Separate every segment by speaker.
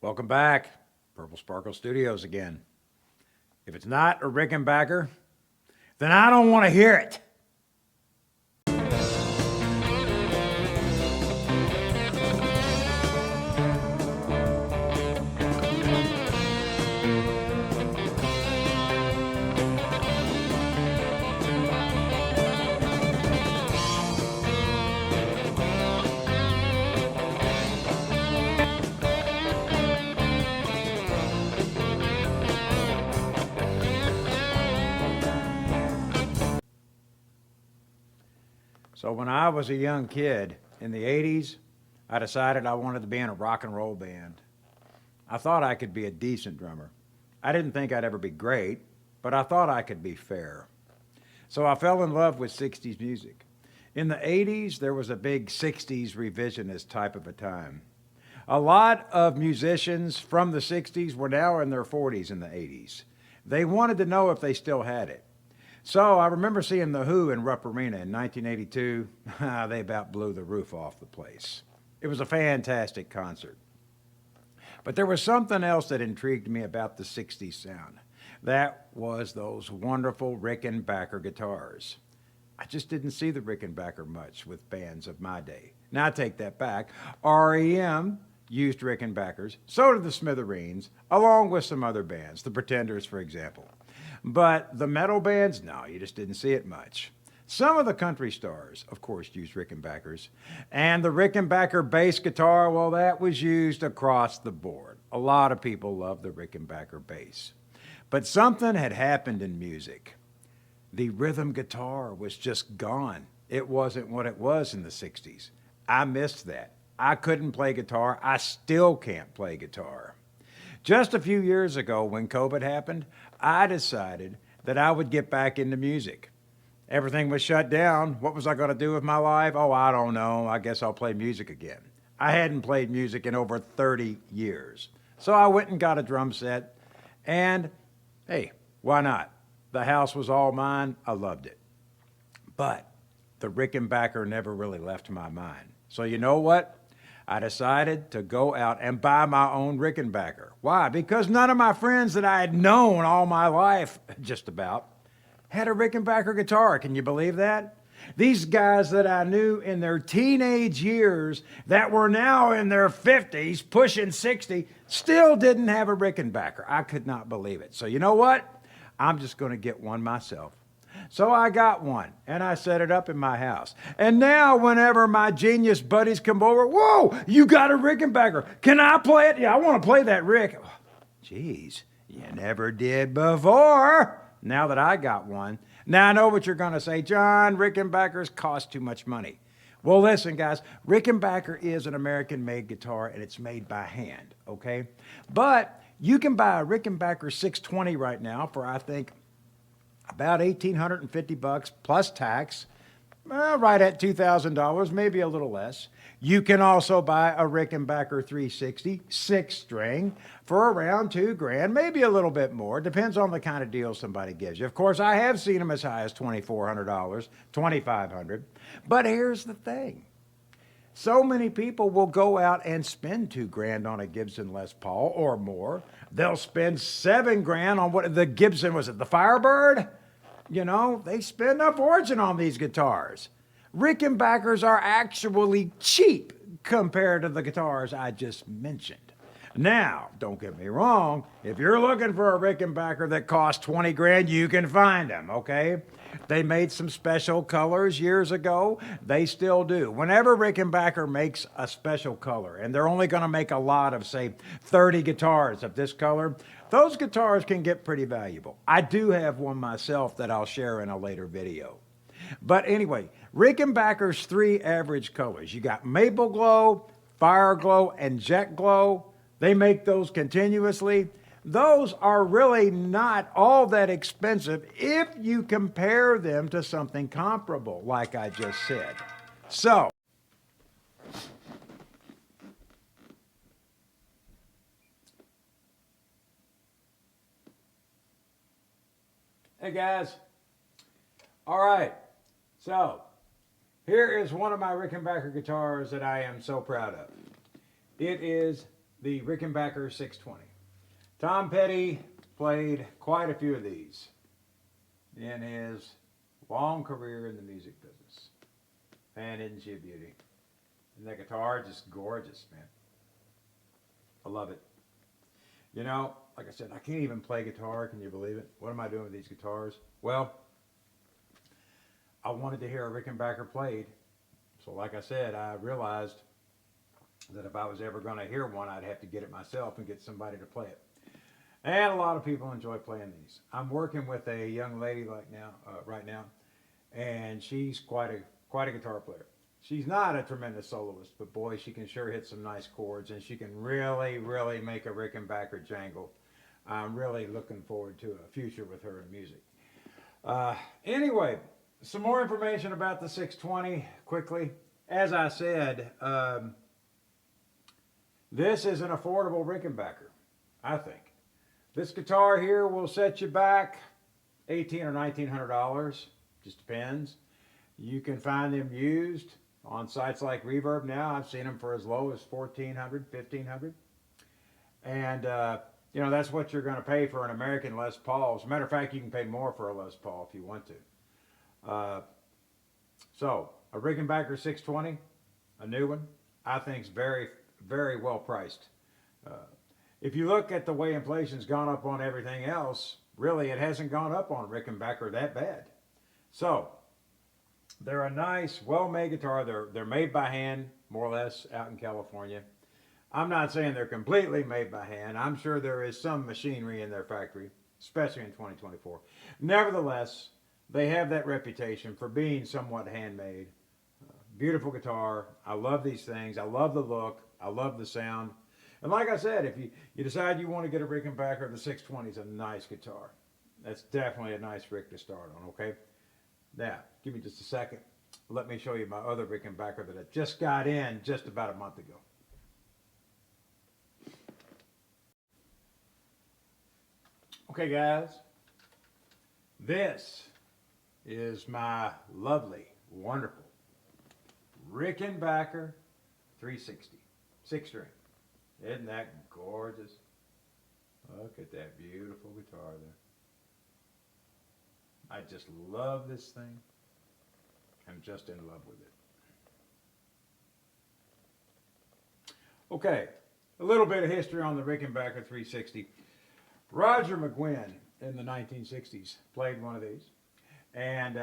Speaker 1: Welcome back, Purple Sparkle Studios again. If it's not a Rickenbacker, then I don't want to hear it. So when I was a young kid in the 80s, I decided I wanted to be in a rock and roll band. I thought I could be a decent drummer. I didn't think I'd ever be great, but I thought I could be fair. So I fell in love with 60s music. In the 80s, there was a big 60s revisionist type of a time. A lot of musicians from the 60s were now in their 40s in the 80s. They wanted to know if they still had it. So I remember seeing The Who in Rupp Arena in 1982. They about blew the roof off the place. It was a fantastic concert. But there was something else that intrigued me about the 60s sound. That was those wonderful Rickenbacker guitars. I just didn't see the Rickenbacker much with bands of my day. Now I take that back. REM used Rickenbackers, so did the Smithereens, along with some other bands, the Pretenders, for example. But the metal bands, no, you just didn't see it much. Some of the country stars, of course, used Rickenbackers. And the Rickenbacker bass guitar, well, that was used across the board. A lot of people loved the Rickenbacker bass. But something had happened in music. The rhythm guitar was just gone. It wasn't what it was in the 60s. I missed that. I couldn't play guitar. I still can't play guitar. Just a few years ago, when COVID happened, I decided that I would get back into music. Everything was shut down. What was I going to do with my life? Oh, I don't know. I guess I'll play music again. I hadn't played music in over 30 years. So I went and got a drum set. And hey, why not? The house was all mine. I loved it. But the Rickenbacker never really left my mind. So you know what? I decided to go out and buy my own Rickenbacker. Why? Because none of my friends that I had known all my life, just about, had a Rickenbacker guitar. Can you believe that? These guys that I knew in their teenage years that were now in their 50s, pushing 60, still didn't have a Rickenbacker. I could not believe it. So you know what? I'm just going to get one myself. So I got one, and I set it up in my house. And now whenever my genius buddies come over, whoa, you got a Rickenbacker. Can I play it? Yeah, I want to play that Rick. Oh, geez, you never did before. Now that I got one. Now I know what you're going to say. John, Rickenbackers cost too much money. Well, listen, guys, Rickenbacker is an American-made guitar, and it's made by hand, okay? But you can buy a Rickenbacker 620 right now for, I think, about $1,850 plus tax, right at $2,000, maybe a little less. You can also buy a Rickenbacker 360 6-string for around $2,000, maybe a little bit more. Depends on the kind of deal somebody gives you. Of course, I have seen them as high as $2,400, $2,500. But here's the thing. So many people will go out and spend $2,000 on a Gibson Les Paul or more. They'll spend $7,000 on what the Gibson, was it the Firebird? You know, they spend a fortune on these guitars. Rickenbackers are actually cheap compared to the guitars I just mentioned. Now, don't get me wrong, if you're looking for a Rickenbacker that costs $20,000, you can find them, okay? They made some special colors years ago. They still do. Whenever Rickenbacker makes a special color, and they're only going to make a lot of, say, 30 guitars of this color, those guitars can get pretty valuable. I do have one myself that I'll share in a later video. But anyway, Rickenbacker's 3 average colors. You got Maple Glow, Fire Glow, and Jet Glow. They make those continuously. Those are really not all that expensive if you compare them to something comparable, like I just said. So, hey guys. All right. So, here is one of my Rickenbacker guitars that I am so proud of. It is the Rickenbacker 620. Tom Petty played quite a few of these in his long career in the music business. Man, isn't she a beauty? And that guitar, just gorgeous, man. I love it. You know, like I said, I can't even play guitar. Can you believe it? What am I doing with these guitars? Well, I wanted to hear a Rickenbacker played. So like I said, I realized that if I was ever going to hear one, I'd have to get it myself and get somebody to play it. And a lot of people enjoy playing these. I'm working with a young lady right now, and she's quite a guitar player. She's not a tremendous soloist, but boy, she can sure hit some nice chords, and she can really, really make a Rickenbacker jangle. I'm really looking forward to a future with her in music. Anyway, some more information about the 620 quickly. As I said, this is an affordable Rickenbacker, I think. This guitar here will set you back $1,800 or $1,900, just depends. You can find them used on sites like Reverb now. I've seen them for as low as $1,400, $1,500. And, you know, that's what you're going to pay for an American Les Paul. As a matter of fact, you can pay more for a Les Paul if you want to. So, a Rickenbacker 620, a new one, I think is very, very well priced. If you look at the way inflation's gone up on everything else, really it hasn't gone up on Rickenbacker that bad. So, they're a nice, well-made guitar. They're made by hand, more or less, out in California. I'm not saying they're completely made by hand. I'm sure there is some machinery in their factory, especially in 2024. Nevertheless, they have that reputation for being somewhat handmade. Beautiful guitar. I love these things. I love the look. I love the sound. And like I said, if you decide you want to get a Rickenbacker, the 620 is a nice guitar. That's definitely a nice Rick to start on, okay? Now, give me just a second. Let me show you my other Rickenbacker that I just got in just about a month ago. Okay, guys. This is my lovely, wonderful Rickenbacker 360, 6-string. Isn't that gorgeous? Look at that beautiful guitar there. I just love this thing. I'm just in love with it. Okay, a little bit of history on the Rickenbacker 360. Roger McGuinn in the 1960s played one of these. And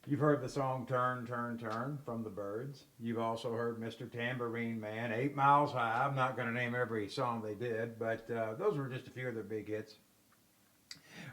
Speaker 1: you've heard the song Turn, Turn, Turn from the Byrds. You've also heard Mr. Tambourine Man, 8 Miles High. I'm not going to name every song they did, but those were just a few of their big hits.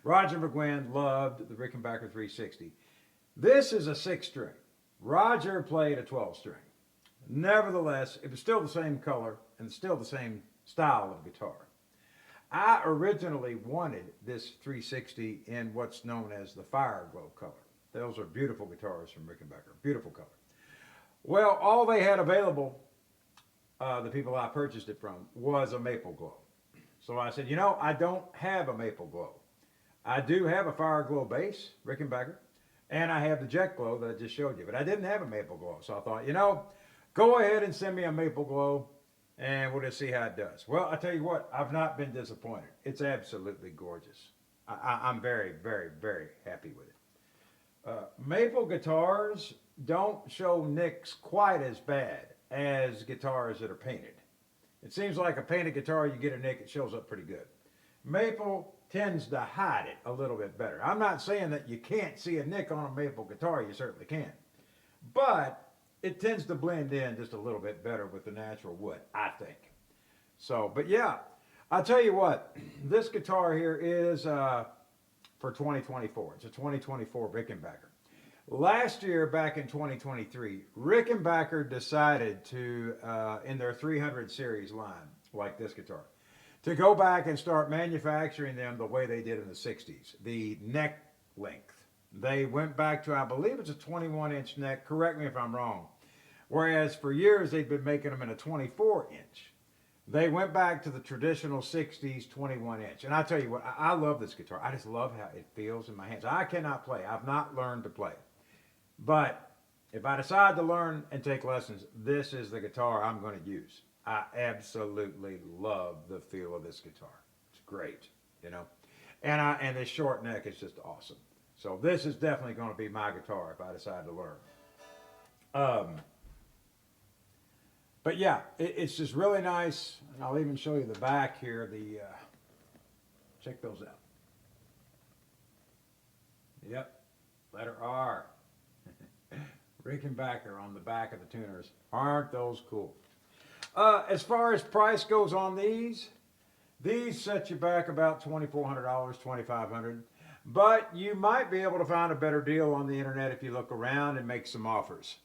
Speaker 1: Roger McGuinn loved the Rickenbacker 360. This is a 6-string. Roger played a 12-string. Nevertheless, it was still the same color and still the same style of guitar. I originally wanted this 360 in what's known as the Fire Glow color. Those are beautiful guitars from Rickenbacker. Beautiful color. Well, all they had available, the people I purchased it from, was a Maple Glow. So I said, you know, I don't have a Maple Glow. I do have a Fire Glow bass, Rickenbacker, and I have the Jet Glow that I just showed you, but I didn't have a Maple Glow. So I thought, you know, go ahead and send me a Maple Glow, and we'll just see how it does. Well, I tell you what, I've not been disappointed. It's absolutely gorgeous. I'm very, very, very happy with it. Maple guitars don't show nicks quite as bad as guitars that are painted. It seems like a painted guitar, you get a nick, it shows up pretty good. Maple tends to hide it a little bit better. I'm not saying that you can't see a nick on a maple guitar, you certainly can. But it tends to blend in just a little bit better with the natural wood, I think. So, but yeah, I'll tell you what, this guitar here is for 2024. It's a 2024 Rickenbacker. Last year, back in 2023, Rickenbacker decided to, in their 300 series line, like this guitar, to go back and start manufacturing them the way they did in the 60s, the neck length. They went back to, I believe it's a 21-inch neck, correct me if I'm wrong, whereas for years they'd been making them in a 24-inch. They went back to the traditional 60s 21-inch. And I tell you what, I love this guitar. I just love how it feels in my hands. I cannot play. I've not learned to play. But if I decide to learn and take lessons, this is the guitar I'm going to use. I absolutely love the feel of this guitar. It's great, you know. And this short neck is just awesome. So this is definitely going to be my guitar if I decide to learn. Um, but yeah, it's just really nice. And I'll even show you the back here. Check those out. Yep, letter R. Rickenbacker on the back of the tuners. Aren't those cool? As far as price goes on these set you back about $2,400, $2,500. But you might be able to find a better deal on the internet if you look around and make some offers.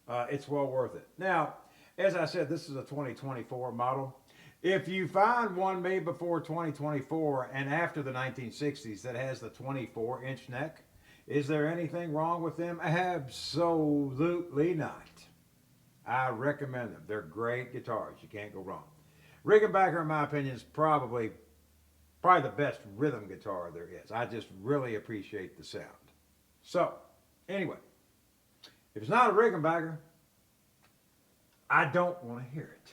Speaker 1: It's well worth it. Now, as I said, this is a 2024 model. If you find one made before 2024 and after the 1960s that has the 24-inch neck, is there anything wrong with them? Absolutely not. I recommend them. They're great guitars. You can't go wrong. Rickenbacker, in my opinion, is probably the best rhythm guitar there is. I just really appreciate the sound. So, anyway, if it's not a Rickenbacker, I don't want to hear it.